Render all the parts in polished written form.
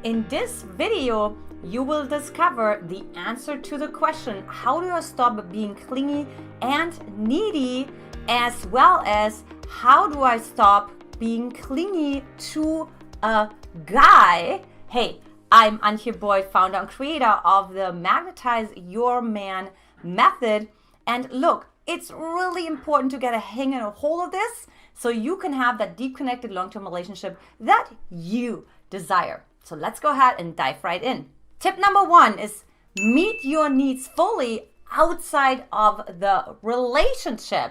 In this video, you will discover the answer to the question, how do I stop being clingy and needy, as well as how do I stop being clingy to a guy? Hey, I'm Antje Boyd, founder and creator of the Magnetize Your Man method. And look, it's really important to get a hang and a hold of this so you can have that deep connected long-term relationship that you desire. So let's go ahead and dive right in. Tip number one is meet your needs fully outside of the relationship.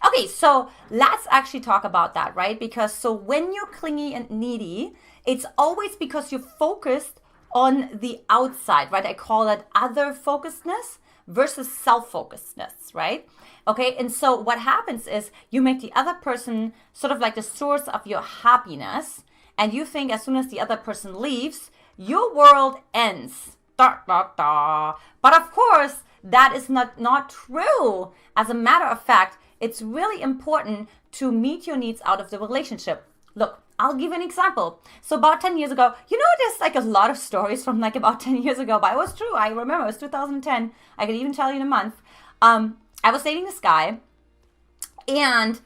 Okay, so let's actually talk about that, right? Because so when you're clingy and needy, it's always because you're focused on the outside, right? I call it other focusedness versus self-focusedness, right? Okay, and so what happens is you make the other person sort of like the source of your happiness, and you think as soon as the other person leaves, your world ends. Da, da, da. But of course, that is not true. As a matter of fact, it's really important to meet your needs out of the relationship. Look, I'll give you an example. So about 10 years ago, there's like a lot of stories from like about 10 years ago, but it was true. I remember it was 2010. I could even tell you in a month. I was dating this guy, and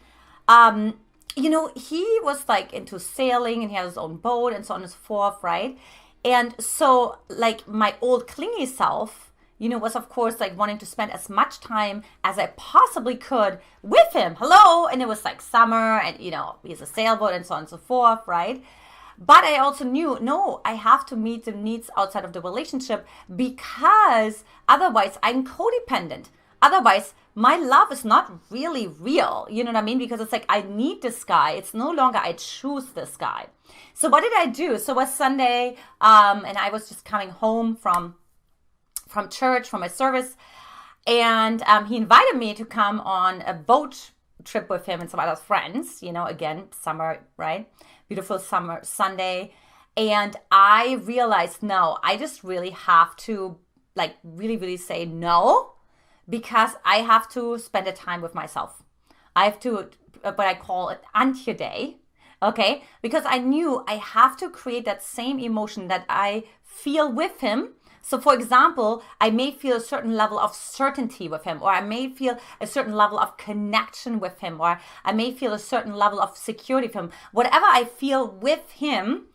he was like into sailing and he had his own boat and so on and so forth, right? And so like my old clingy self, was of course like wanting to spend as much time as I possibly could with him. Hello. And it was like summer and, he has a sailboat and so on and so forth, right? But I also knew, no, I have to meet the needs outside of the relationship because otherwise I'm codependent. Otherwise, my love is not really real. You know what I mean? Because it's like, I need this guy. It's no longer I choose this guy. So what did I do? So it was Sunday, and I was just coming home from church, from my service. And he invited me to come on a boat trip with him and some other friends. Again, summer, right? Beautiful summer, Sunday. And I realized, no, I just really have to like really, really say no. Because I have to spend a time with myself. I have to, what I call it, Antje Day, okay? Because I knew I have to create that same emotion that I feel with him. So for example, I may feel a certain level of certainty with him, or I may feel a certain level of connection with him, or I may feel a certain level of security with him. Whatever I feel with him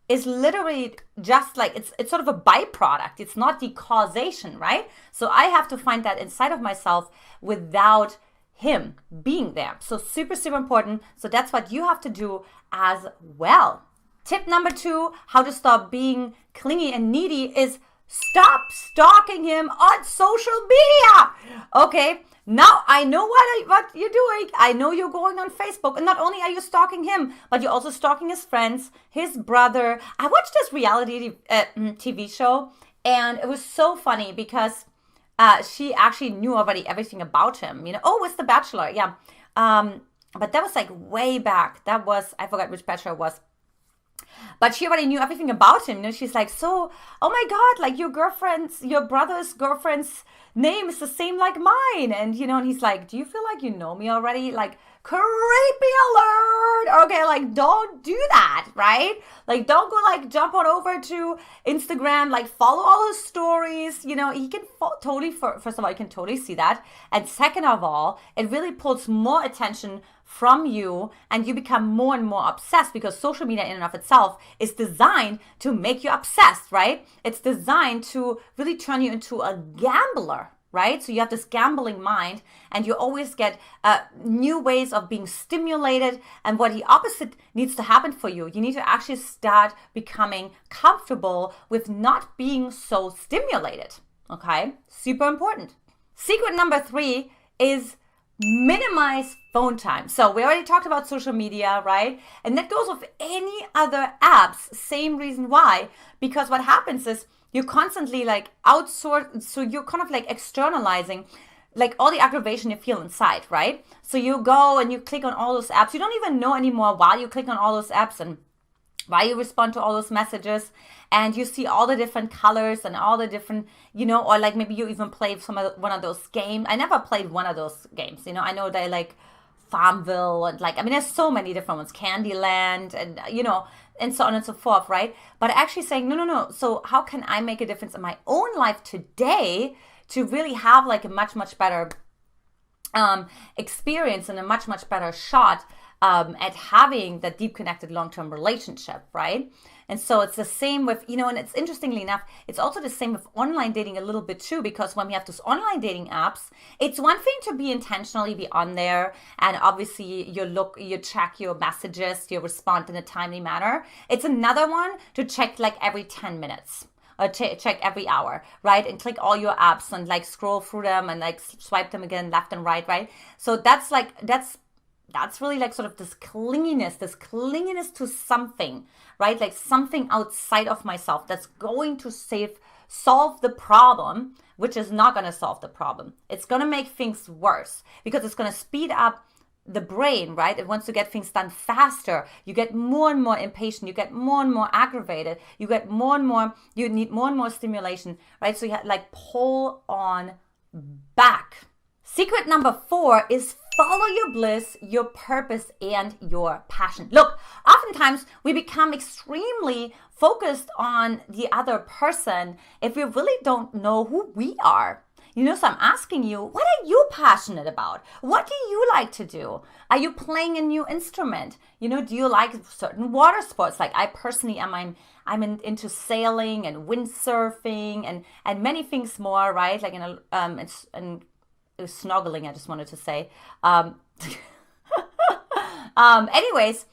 is literally just like, it's sort of a byproduct. It's not the causation, right? So I have to find that inside of myself without him being there. So super, super important. So that's what you have to do as well. Tip number two, how to stop being clingy and needy is stop stalking him on social media. Okay, now I know what you're doing. I know you're going on Facebook, and not only are you stalking him, but you're also stalking his friends, his brother. I watched this reality TV show, and it was so funny because she actually knew already everything about him. Oh, it's The Bachelor, yeah. But that was like way back. That was, I forgot which Bachelor it was. But she already knew everything about him. She's like, so, oh my God, like your brother's girlfriend's name is the same like mine. And, and he's like, do you feel like you know me already? Like, creepy alert. Okay, like, don't do that, right? Like, don't go like jump on over to Instagram, like follow all his stories. He can totally, first of all, you can totally see that. And second of all, it really pulls more attention from you, and you become more and more obsessed because social media in and of itself is designed to make you obsessed, right? It's designed to really turn you into a gambler, right? So you have this gambling mind, and you always get new ways of being stimulated. And what the opposite needs to happen for you, you need to actually start becoming comfortable with not being so stimulated, okay? Super important. Secret number three is minimize phone time. So we already talked about social media, right? And that goes with any other apps. Same reason why. Because what happens is you're constantly like outsource. So you're kind of like externalizing like all the aggravation you feel inside, right? So you go and you click on all those apps. You don't even know anymore why you click on all those apps and why you respond to all those messages, and you see all the different colors and all the different, or like maybe you even played one of those games. I never played one of those games. I know they're like Farmville, and like, I mean, there's so many different ones, Candyland, and and so on and so forth, right? But actually saying, no. So how can I make a difference in my own life today to really have like a much, much better experience and a much, much better shot at having that deep connected long-term relationship, right? And so it's the same with, and it's interestingly enough, it's also the same with online dating a little bit too, because when we have those online dating apps, it's one thing to be intentionally be on there, and obviously you check your messages, you respond in a timely manner. It's another one to check like every 10 minutes. Or check every hour, right? And click all your apps and like scroll through them and like swipe them again left and right? So that's really like sort of this clinginess to something, right? Like something outside of myself that's going to solve the problem, which is not going to solve the problem. It's going to make things worse because it's going to speed up the brain, right? It wants to get things done faster. You get more and more impatient. You get more and more aggravated. You need more and more stimulation, right? So you like pull on back. Secret number 4 is follow your bliss, your purpose, and your passion. Look, oftentimes we become extremely focused on the other person if we really don't know who we are. So I'm asking you, what are you passionate about? What do you like to do? Are you playing a new instrument? Do you like certain water sports? Like I personally am, I'm into sailing and windsurfing and many things more, right? Like and snorkeling, I just wanted to say. Anyways,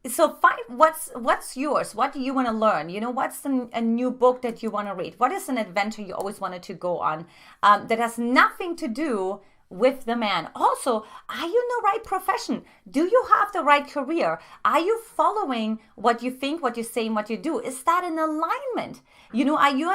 so find what's yours. What do you want to learn? What's a new book that you want to read? What is an adventure you always wanted to go on that has nothing to do with the man? Also, are you in the right profession? Do you have the right career? Are you following what you think, what you say, and what you do? Is that in alignment? Are you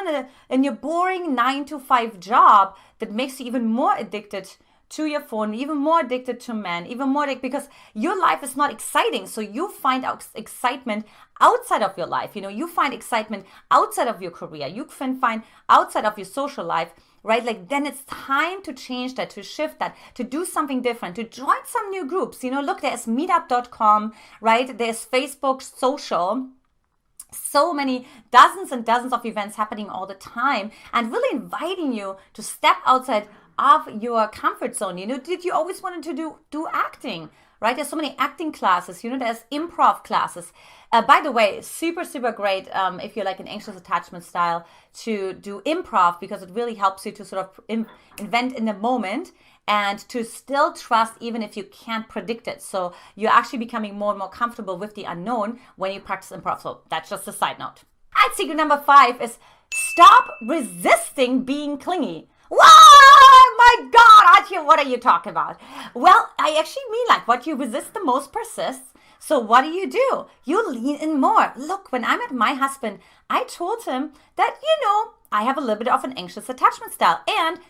in your boring 9-to-5 job that makes you even more addicted to your phone, even more addicted to men, even more addicted because your life is not exciting. So you find excitement outside of your life. You find excitement outside of your career. You can find outside of your social life, right? Like then it's time to change that, to shift that, to do something different, to join some new groups. Look, there's meetup.com, right? There's Facebook social. So many dozens and dozens of events happening all the time and really inviting you to step outside of your comfort zone. Did you always wanted to do acting, right? There's so many acting classes, there's improv classes. By the way, super, super great if you're like an anxious attachment style to do improv because it really helps you to sort of invent in the moment and to still trust even if you can't predict it. So you're actually becoming more and more comfortable with the unknown when you practice improv. So that's just a side note. And secret number 5 is stop resisting being clingy. Whoa, my God, Atya, what are you talking about? Well, I actually mean like what you resist the most persists. So what do? You lean in more. Look, when I met my husband, I told him that, I have a little bit of an anxious attachment style. And,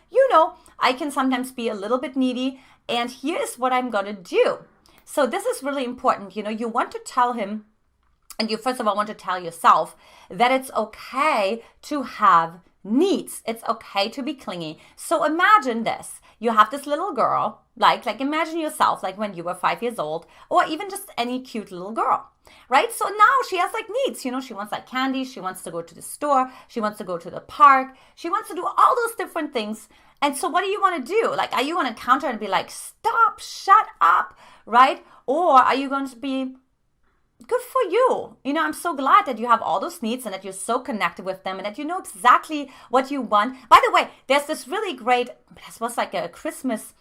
I can sometimes be a little bit needy. And here is what I'm going to do. So this is really important. You want to tell him, and you first of all want to tell yourself that it's okay to have needs. It's okay to be clingy. So imagine this. You have this little girl, like imagine yourself like when you were 5 years old, or even just any cute little girl, right? So now she has like needs, she wants like candy. She wants to go to the store. She wants to go to the park. She wants to do all those different things. And so what do you want to do? Like, are you going to counter and be like, stop, shut up, right? Or are you going to be good for you? I'm so glad that you have all those needs and that you're so connected with them and that you know exactly what you want. By the way, there's this really great, this was like a Christmas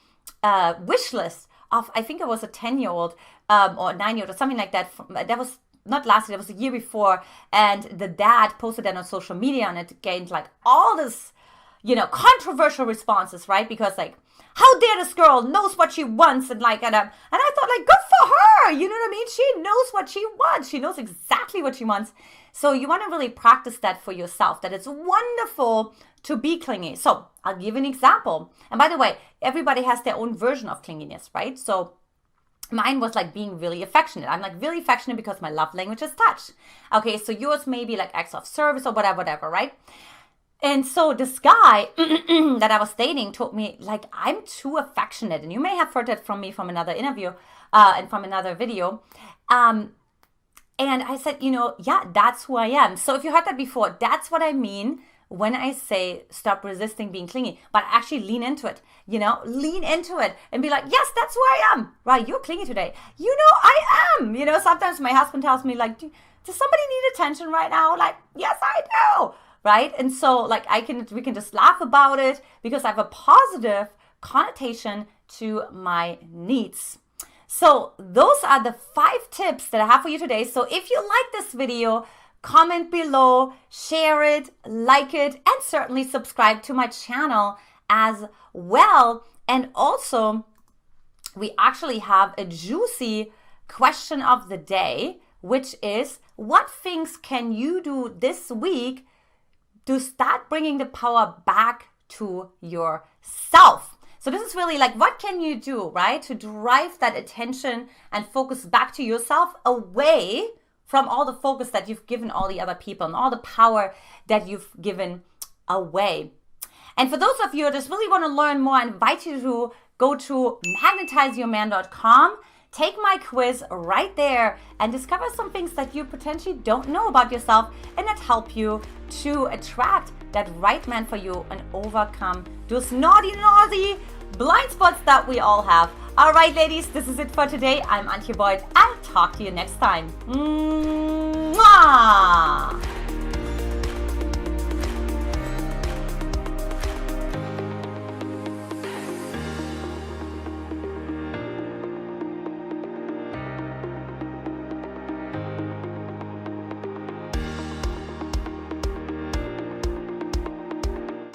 wish list of, I think it was a 10-year-old or 9-year-old or something like that. That was not last year, that was the year before. And the dad posted that on social media and it gained like all this, controversial responses, right? Because like, how dare this girl knows what she wants and I thought like, good for her. You know what I mean? She knows what she wants. She knows exactly what she wants. So you want to really practice that for yourself, that it's wonderful to be clingy. So I'll give you an example. And by the way, everybody has their own version of clinginess, right? So mine was like being really affectionate. I'm like really affectionate because my love language is touch. Okay, so yours may be like acts of service or whatever, right? And so this guy that I was dating told me, like, I'm too affectionate. And you may have heard that from me from another interview and from another video. And I said, yeah, that's who I am. So if you heard that before, that's what I mean when I say stop resisting being clingy, but actually lean into it, lean into it and be like, yes, that's who I am, right? You're clingy today. I am, sometimes my husband tells me like, does somebody need attention right now? Like, yes, I do, right? And so like we can just laugh about it because I have a positive connotation to my needs. So those are the 5 tips that I have for you today. So if you like this video, comment below, share it, like it, and certainly subscribe to my channel as well. And also, we actually have a juicy question of the day, which is, what things can you do this week to start bringing the power back to yourself? So this is really like, what can you do, right, to drive that attention and focus back to yourself away from all the focus that you've given all the other people and all the power that you've given away. And for those of you who just really want to learn more, I invite you to go to magnetizeyourman.com, take my quiz right there, and discover some things that you potentially don't know about yourself and that help you to attract that right man for you and overcome those naughty blind spots that we all have. All right, ladies, this is it for today. I'm Antje Boyd. I'll talk to you next time. Mwah!